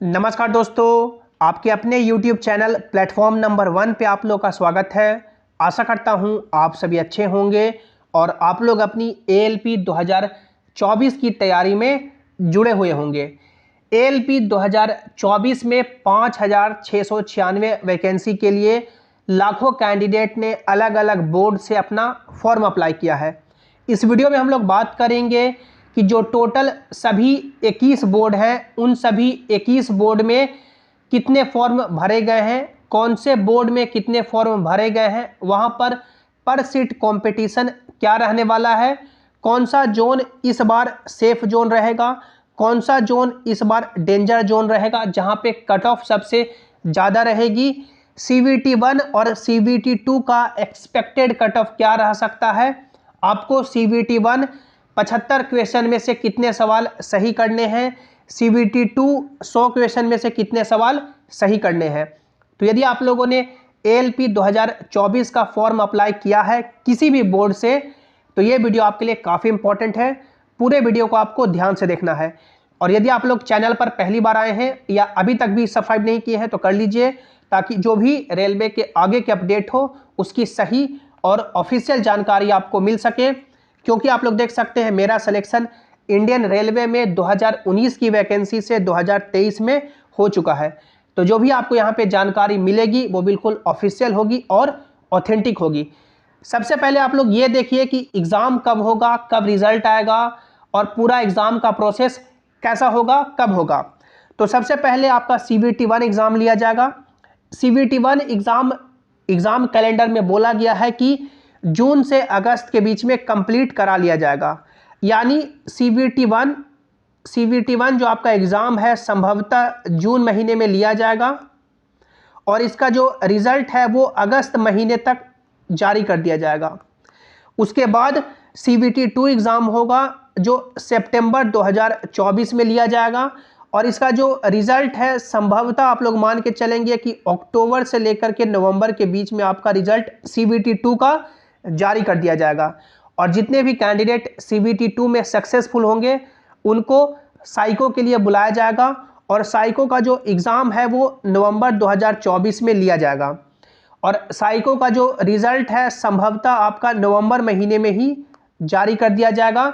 नमस्कार दोस्तों, आपके अपने YouTube चैनल प्लेटफॉर्म नंबर 1 पे आप लोग का स्वागत है। आशा करता हूँ आप सभी अच्छे होंगे और आप लोग अपनी ALP 2024 की तैयारी में जुड़े हुए होंगे। ALP 2024 में 5,696 वैकेंसी के लिए लाखों कैंडिडेट ने अलग अलग बोर्ड से अपना फॉर्म अप्लाई किया है। इस वीडियो में हम लोग बात करेंगे कि जो टोटल सभी 21 बोर्ड हैं, उन सभी 21 बोर्ड में कितने फॉर्म भरे गए हैं, कौन से बोर्ड में कितने फॉर्म भरे गए हैं, वहाँ पर सीट कंपटीशन क्या रहने वाला है, कौन सा जोन इस बार सेफ जोन रहेगा, कौन सा जोन इस बार डेंजर जोन रहेगा जहाँ पे कट ऑफ सबसे ज़्यादा रहेगी, CVT 1 और CVT 2 का एक्सपेक्टेड कट ऑफ क्या रह सकता है, आपको CVT 1 75 क्वेश्चन में से कितने सवाल सही करने हैं, CVT 2 100 क्वेश्चन में से कितने सवाल सही करने हैं। तो यदि आप लोगों ने ALP 2024 का फॉर्म अप्लाई किया है किसी भी बोर्ड से, तो ये वीडियो आपके लिए काफ़ी इंपॉर्टेंट है। पूरे वीडियो को आपको ध्यान से देखना है। और यदि आप लोग चैनल पर पहली बार आए हैं या अभी तक भी सब्सक्राइब नहीं किए हैं तो कर लीजिए, ताकि जो भी रेलवे के आगे के अपडेट हो उसकी सही और ऑफिशियल जानकारी आपको मिल सके। क्योंकि आप लोग देख सकते हैं मेरा सिलेक्शन इंडियन रेलवे में 2019 की वैकेंसी से 2023 में हो चुका है। तो जो भी आपको यहाँ पे जानकारी मिलेगी वो बिल्कुल ऑफिशियल होगी और ऑथेंटिक होगी। सबसे पहले आप लोग ये देखिए कि एग्ज़ाम कब होगा, कब रिजल्ट आएगा और पूरा एग्ज़ाम का प्रोसेस कैसा होगा, कब होगा। तो सबसे पहले आपका CVT 1 एग्ज़ाम लिया जाएगा। CVT 1 एग्ज़ाम कैलेंडर में बोला गया है कि जून से अगस्त के बीच में कंप्लीट करा लिया जाएगा। यानी CVT 1 जो आपका एग्ज़ाम है संभवतः जून महीने में लिया जाएगा और इसका जो रिज़ल्ट है वो अगस्त महीने तक जारी कर दिया जाएगा। उसके बाद CVT 2 एग्ज़ाम होगा जो सितंबर 2024 में लिया जाएगा और इसका जो रिज़ल्ट है संभवतः आप लोग मान के चलेंगे कि अक्टूबर से लेकर के नवंबर के बीच में आपका रिज़ल्ट CVT 2 का जारी कर दिया जाएगा। और जितने भी कैंडिडेट CVT 2 में सक्सेसफुल होंगे उनको साइको के लिए बुलाया जाएगा और साइको का जो एग्ज़ाम है वो नवंबर 2024 में लिया जाएगा और साइको का जो रिज़ल्ट है संभवतः आपका नवंबर महीने में ही जारी कर दिया जाएगा।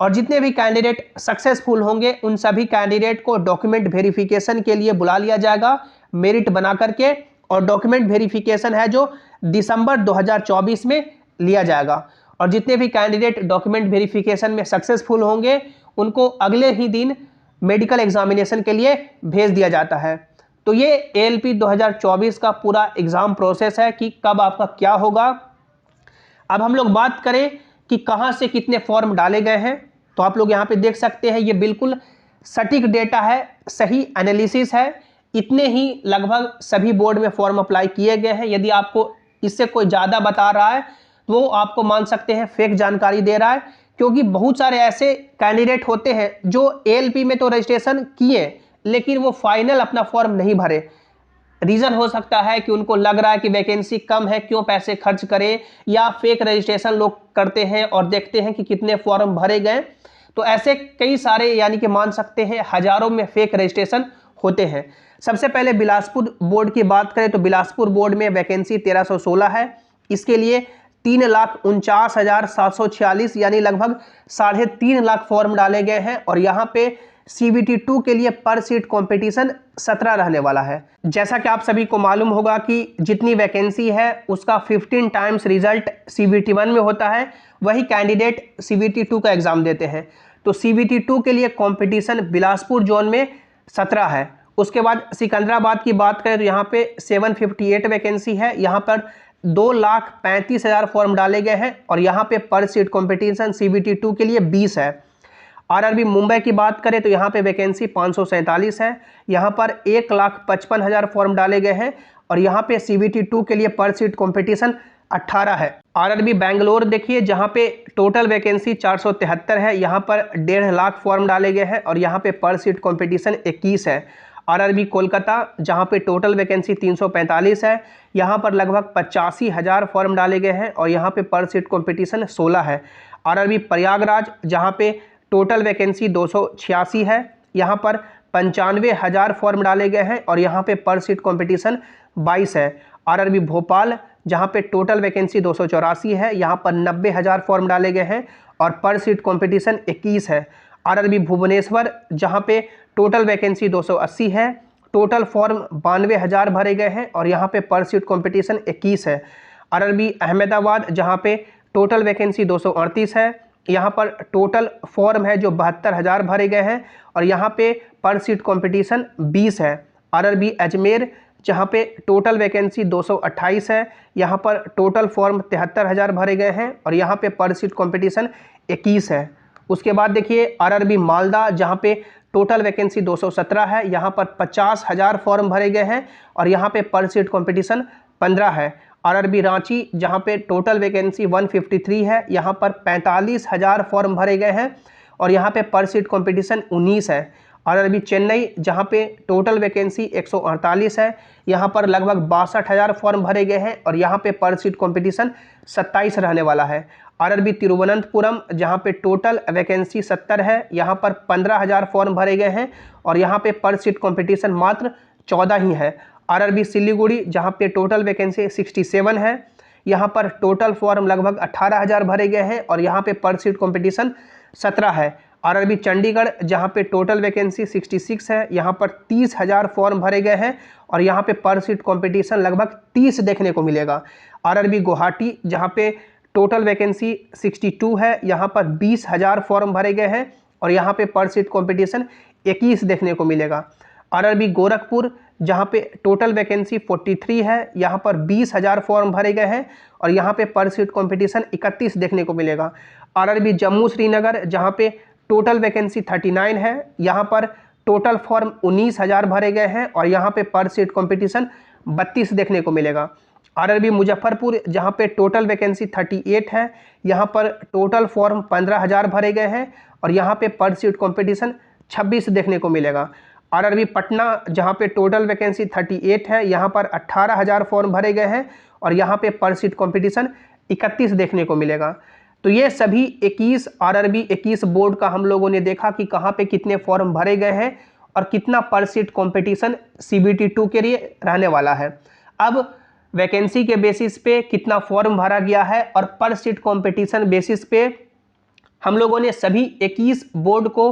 और जितने भी कैंडिडेट सक्सेसफुल होंगे उन सभी कैंडिडेट को डॉक्यूमेंट वेरिफिकेशन के लिए बुला लिया जाएगा मेरिट बना करके, और डॉक्यूमेंट वेरिफिकेशन है जो दिसंबर 2024 में लिया जाएगा। और जितने भी कैंडिडेट डॉक्यूमेंट वेरिफिकेशन में सक्सेसफुल होंगे उनको अगले ही दिन मेडिकल एग्जामिनेशन के लिए भेज दिया जाता है। तो ये ALP 2024 का पूरा एग्ज़ाम प्रोसेस है कि कब आपका क्या होगा। अब हम लोग बात करें कि कहाँ से कितने फॉर्म डाले गए हैं, तो आप लोग यहाँ पे देख सकते हैं ये बिल्कुल सटीक डेटा है, सही एनालिसिस है। इतने ही लगभग सभी बोर्ड में फॉर्म अप्लाई किए गए हैं। यदि आपको इससे कोई ज़्यादा बता रहा है तो वो आपको मान सकते हैं फेक जानकारी दे रहा है, क्योंकि बहुत सारे ऐसे कैंडिडेट होते हैं जो ALP में तो रजिस्ट्रेशन किए लेकिन वो फाइनल अपना फॉर्म नहीं भरे। रीज़न हो सकता है कि उनको लग रहा है कि वैकेंसी कम है, क्यों पैसे खर्च करें, या फेक रजिस्ट्रेशन लोग करते हैं और देखते हैं कि कितने फॉर्म भरे गए। तो ऐसे कई सारे यानी कि मान सकते हैं हज़ारों में फेक रजिस्ट्रेशन होते हैं। सबसे पहले बिलासपुर बोर्ड की बात करें तो बिलासपुर बोर्ड में वैकेंसी 1316 है। इसके लिए 3,49,746 यानी लगभग 3.5 लाख फॉर्म डाले गए हैं और यहाँ पे CVT 2 के लिए पर सीट कंपटीशन 17 रहने वाला है। जैसा कि आप सभी को मालूम होगा कि जितनी वैकेंसी है उसका 15 टाइम्स रिजल्ट CVT 1 में होता है, वही कैंडिडेट CVT 2 का एग्ज़ाम देते हैं। तो CVT 2 के लिए कंपटीशन बिलासपुर जोन में 17 है। उसके बाद सिकंदराबाद की बात करें तो यहाँ पे 758 वैकेंसी है। यहाँ पर 2,35,000 फॉर्म डाले गए हैं और यहाँ पे पर सीट कंपटीशन CVT 2 के लिए 20 है। RRB मुंबई की बात करें तो यहाँ पे वैकेंसी 547 है। यहाँ पर 1,55,000 फॉर्म डाले गए हैं और यहाँ पे CVT 2 के लिए पर सीट कंपटीशन 18 है। RRB बैंगलोर देखिए जहाँ पे टोटल वैकेंसी 473 है, यहाँ पर 1.5 लाख फॉर्म डाले गए हैं और यहाँ पे पर सीट कंपटीशन 21 है। RRB कोलकाता जहाँ पे टोटल वैकेंसी 345 है, यहाँ पर लगभग 85,000 फॉर्म डाले गए हैं और यहाँ पे पर सीट कंपटीशन 16 है। RRB प्रयागराज जहाँ पे टोटल वैकेंसी 286 है, यहाँ पर 95,000 फॉर्म डाले गए हैं और यहाँ पे पर सीट कंपटीशन 22 है। आरआरबी भोपाल जहाँ पे टोटल वैकेंसी 284 है, यहाँ पर 90,000 फॉर्म डाले गए हैं और पर सीट कंपटीशन 21 है। आरआरबी भुवनेश्वर जहाँ पे टोटल वैकेंसी 280 है, टोटल फॉर्म 92,000 भरे गए हैं और यहाँ पे पर सीट कंपटीशन 21 है। आरआरबी अहमदाबाद जहाँ पे टोटल वैकेंसी 238 है, यहाँ पर टोटल फॉर्म है जो 72,000 भरे गए हैं और यहाँ पे पर सीट कंपटीशन 20 है। आरआरबी अजमेर जहाँ पे टोटल वैकेंसी 228 है, यहाँ पर टोटल फॉर्म 73,000 भरे गए हैं और यहाँ पे पर सीट कंपटीशन 21 है। उसके बाद देखिए आरआरबी मालदा जहाँ पे टोटल वैकेंसी 217 है, यहाँ पर 50,000 फॉर्म भरे गए हैं और यहाँ पे पर सीट कंपटीशन 15 है। आरआरबी रांची जहाँ पे टोटल वैकेंसी 153 है, यहाँ पर 45,000 फॉर्म भरे गए हैं और यहाँ पे पर सीट कंपटीशन 19 है। आरआरबी चेन्नई जहाँ पे टोटल वैकेंसी 148 है, यहाँ पर लगभग 62,000 फॉर्म भरे गए हैं और यहाँ पे पर सीट कंपटीशन 27 रहने वाला है। आरआरबी तिरुवनंतपुरम जहाँ पे टोटल वैकेंसी 70 है, यहाँ पर 15,000 फॉर्म भरे गए हैं और यहाँ पे पर सीट कंपटीशन मात्र 14 ही है। आरआरबी सिलीगुड़ी जहाँ पे टोटल वैकेंसी 67 है, यहाँ पर टोटल फॉर्म लगभग 18,000 भरे गए हैं और यहाँ पे पर सीट कंपटीशन 17 है। आरआरबी चंडीगढ़ जहाँ पे टोटल वैकेंसी 66 है, यहाँ पर 30,000 फॉर्म भरे गए हैं और यहाँ पे पर सीट कंपटीशन लगभग 30 देखने को मिलेगा। आरआरबी गुवाहाटी जहाँ पे टोटल वैकेंसी 62 है, यहाँ पर 20,000 फॉर्म भरे गए हैं और यहाँ पे पर सीट कंपटीशन 21 देखने को मिलेगा। आरआरबी गोरखपुर जहाँ पे टोटल वैकेंसी 43 है, यहाँ पर 20,000 फॉर्म भरे गए हैं और यहाँ पे पर सीट कंपटीशन 31 देखने को मिलेगा। आरआरबी जम्मू श्रीनगर जहाँ पे टोटल वैकेंसी 39 है, यहाँ पर टोटल फॉर्म 19,000 भरे गए हैं और यहाँ पे पर सीट कंपटीशन 32 देखने को मिलेगा। आरआरबी मुजफ्फरपुर जहाँ पे टोटल वैकेंसी 38 है, यहाँ पर टोटल फॉर्म 15,000 भरे गए हैं और यहाँ पे पर सीट कंपटीशन 26 देखने को मिलेगा। आरआरबी पटना जहाँ पे टोटल वैकेंसी 38 है, यहाँ पर 18,000 फॉर्म भरे गए हैं और यहाँ पे पर सीट कंपटीशन 31 देखने को मिलेगा। तो ये सभी 21 आरआरबी 21 बोर्ड का हम लोगों ने देखा कि कहाँ पे कितने फॉर्म भरे गए हैं और कितना पर सीट कंपटीशन सीबीटी 2 के लिए रहने वाला है। अब वैकेंसी के बेसिस पे कितना फॉर्म भरा गया है और पर सीट कंपटीशन बेसिस पे हम लोगों ने सभी 21 बोर्ड को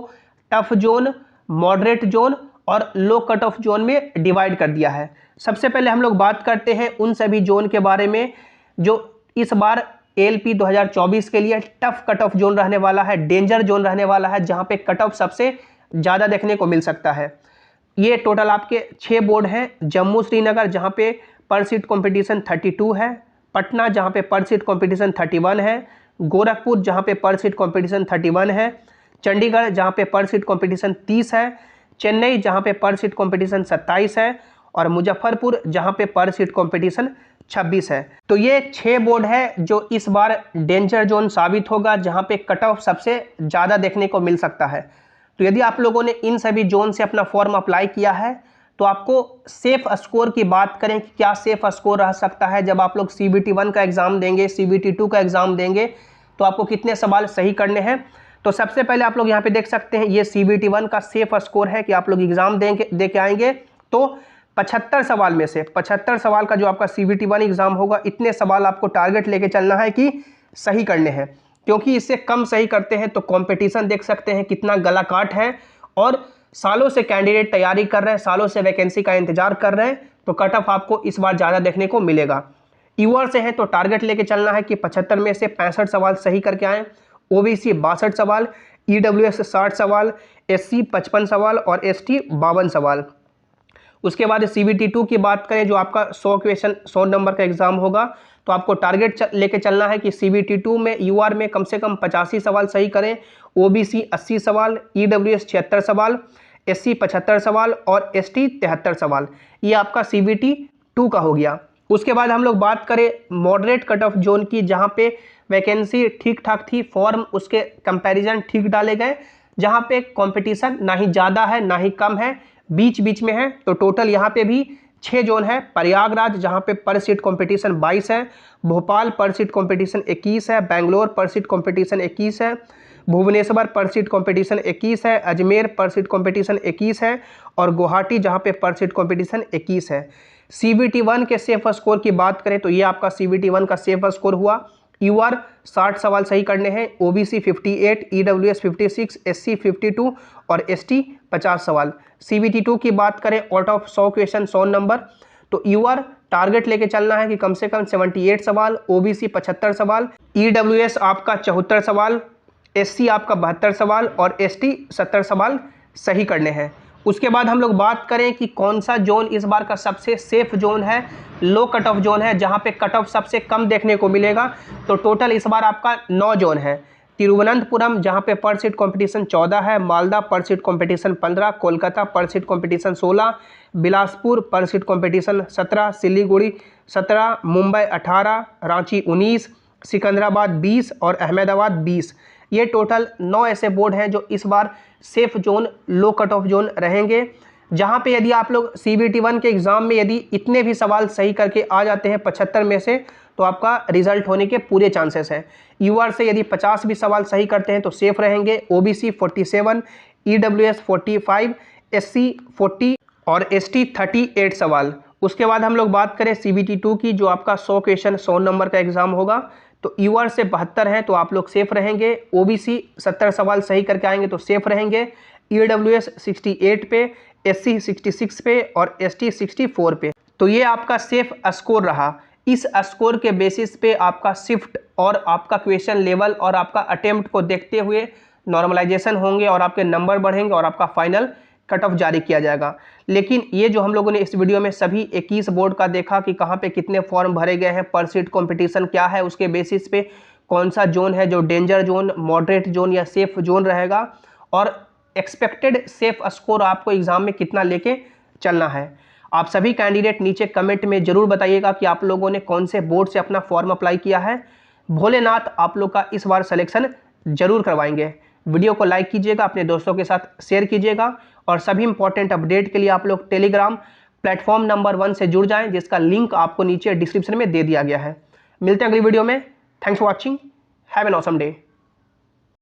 टफ जोन, मॉडरेट जोन और लो कट ऑफ जोन में डिवाइड कर दिया है। सबसे पहले हम लोग बात करते हैं उन सभी जोन के बारे में जो इस बार एएलपी 2024 के लिए टफ कट ऑफ जोन रहने वाला है, डेंजर जोन रहने वाला है, जहां पे कट ऑफ सबसे ज़्यादा देखने को मिल सकता है। ये टोटल आपके 6 बोर्ड हैं। जम्मू श्रीनगर जहां पे पर सीट कंपटीशन 32 है, पटना जहां पे पर सीट कंपटीशन 31 है, गोरखपुर जहां पे पर सीट कंपटीशन 31 है, चंडीगढ़ जहां पे पर सीट कंपटीशन 30 है, चेन्नई जहां पे पर सीट कंपटीशन 27 है और मुजफ्फरपुर जहां पे पर सीट कंपटीशन 26 है। तो ये 6 बोर्ड है जो इस बार डेंजर जोन साबित होगा, जहां पे कट ऑफ सबसे ज़्यादा देखने को मिल सकता है। तो यदि आप लोगों ने इन सभी जोन से अपना फॉर्म अप्लाई किया है तो आपको सेफ स्कोर की बात करें कि क्या सेफ स्कोर रह सकता है जब आप लोग CBT 1 का एग्ज़ाम देंगे, CBT 2 का एग्ज़ाम देंगे, तो आपको कितने सवाल सही करने हैं। तो सबसे पहले आप लोग यहाँ पे देख सकते हैं ये CBT 1 का सेफ स्कोर है कि आप लोग एग्ज़ाम दे के आएंगे तो 75 सवाल में से 75 सवाल का जो आपका CBT 1 एग्ज़ाम होगा, इतने सवाल आपको टारगेट लेके चलना है कि सही करने हैं, क्योंकि इससे कम सही करते हैं तो कंपटीशन देख सकते हैं कितना गला काट है और सालों से कैंडिडेट तैयारी कर रहे हैं, सालों से वैकेंसी का इंतजार कर रहे हैं, तो कट ऑफ आपको इस बार ज़्यादा देखने को मिलेगा। ईवर से है तो टारगेट लेके चलना है कि 75 में से 65 सवाल सही करके आएँ, OBC 62 सवाल, EWS 60 सवाल, SC 55 सवाल और ST 52 सवाल। उसके बाद CBT 2 की बात करें जो आपका 100 क्वेश्चन 100 नंबर का एग्जाम होगा, तो आपको टारगेट लेके चलना है कि CBT 2 में UR में कम से कम 85 सवाल सही करें, OBC 80 सवाल, EWS 76 सवाल, SC 75 सवाल और ST 73 सवाल। ये आपका CBT 2 का हो गया। उसके बाद हम लोग बात करें मॉडरेट कट ऑफ जोन की, जहाँ पे वैकेंसी ठीक ठाक थी, फॉर्म उसके कंपैरिजन ठीक डाले गए, जहाँ पे कंपटीशन ना ही ज़्यादा है ना ही कम है, बीच बीच में है। तो टोटल यहाँ पे भी 6 जोन है। प्रयागराज जहाँ पे पर सीट कंपटीशन 22 है, भोपाल पर सीट कंपटीशन 21 है, बेंगलोर पर सीट कंपटीशन 21 है, भुवनेश्वर पर सीट कॉम्पिटिशन 21 है, अजमेर पर सीट कॉम्पिटिशन 21 है और गुवाहाटी जहाँ पे पर सीट कॉम्पिटिशन 21 है। CBT 1 के सेफ स्कोर की बात करें तो ये आपका CBT 1 का सेफ स्कोर हुआ। UR 60 सवाल सही करने हैं, OBC 58, EWS 56, SC 52 और ST 50 सवाल। CBT 2 की बात करें, आउट ऑफ 100 क्वेश्चन 100 नंबर, तो UR टारगेट लेके चलना है कि कम से कम 78 सवाल, OBC 75 सवाल, EWS आपका 74 सवाल, SC आपका 72 सवाल और ST 70 सवाल सही करने हैं। उसके बाद हम लोग बात करें कि कौन सा जोन इस बार का सबसे सेफ जोन है, लो कट ऑफ जोन है, जहां पे कट ऑफ सबसे कम देखने को मिलेगा। तो टोटल इस बार आपका 9 जोन है। तिरुवनंतपुरम जहां पे पर सीट कॉम्पिटिशन 14 है, मालदा पर सीट कॉम्पिटिशन 15, कोलकाता पर सीट कॉम्पिटिशन 16, बिलासपुर पर सीट कॉम्पिटिशन 17, सिलीगुड़ी 17, मुंबई 18, रांची 19, सिकंदराबाद 20 और अहमदाबाद 20। ये टोटल 9 ऐसे बोर्ड हैं जो इस बार सेफ जोन, लो कट ऑफ जोन रहेंगे, जहां पे यदि आप लोग CBT 1 के एग्जाम में यदि इतने भी सवाल सही करके आ जाते हैं 75 में से, तो आपका रिजल्ट होने के पूरे चांसेस हैं। UR से यदि 50 भी सवाल सही करते हैं तो सेफ रहेंगे। OBC 47, EWS 45, SC 40 और ST 38 सवाल। उसके बाद हम लोग बात करें CBT 2 की, जो आपका 100 क्वेश्चन 100 नंबर का एग्जाम होगा, तो UR से 72 हैं तो आप लोग सेफ रहेंगे। OBC 70 सवाल सही करके आएंगे तो सेफ रहेंगे। EWS 68 पे, SC 66 पे और ST 64 पे। तो ये आपका सेफ स्कोर रहा। इस स्कोर के बेसिस पे आपका शिफ्ट और आपका क्वेश्चन लेवल और आपका अटेम्प्ट को देखते हुए नॉर्मलाइजेशन होंगे और आपके नंबर बढ़ेंगे और आपका फाइनल कट ऑफ जारी किया जाएगा। लेकिन ये जो हम लोगों ने इस वीडियो में सभी 21 बोर्ड का देखा कि कहाँ पे कितने फॉर्म भरे गए हैं, पर सीट कॉम्पिटिशन क्या है, उसके बेसिस पे कौन सा जोन है जो डेंजर जोन, मॉडरेट जोन या सेफ जोन रहेगा, और एक्सपेक्टेड सेफ स्कोर आपको एग्जाम में कितना लेके चलना है। आप सभी कैंडिडेट नीचे कमेंट में जरूर बताइएगा कि आप लोगों ने कौन से बोर्ड से अपना फॉर्म अप्लाई किया है। भोलेनाथ आप लोग का इस बार सिलेक्शन जरूर करवाएंगे। वीडियो को लाइक कीजिएगा, अपने दोस्तों के साथ शेयर कीजिएगा और सभी इंपॉर्टेंट अपडेट के लिए आप लोग टेलीग्राम प्लेटफॉर्म नंबर 1 से जुड़ जाएं, जिसका लिंक आपको नीचे डिस्क्रिप्शन में दे दिया गया है। मिलते हैं अगली वीडियो में। Thanks for watching. Have an awesome day.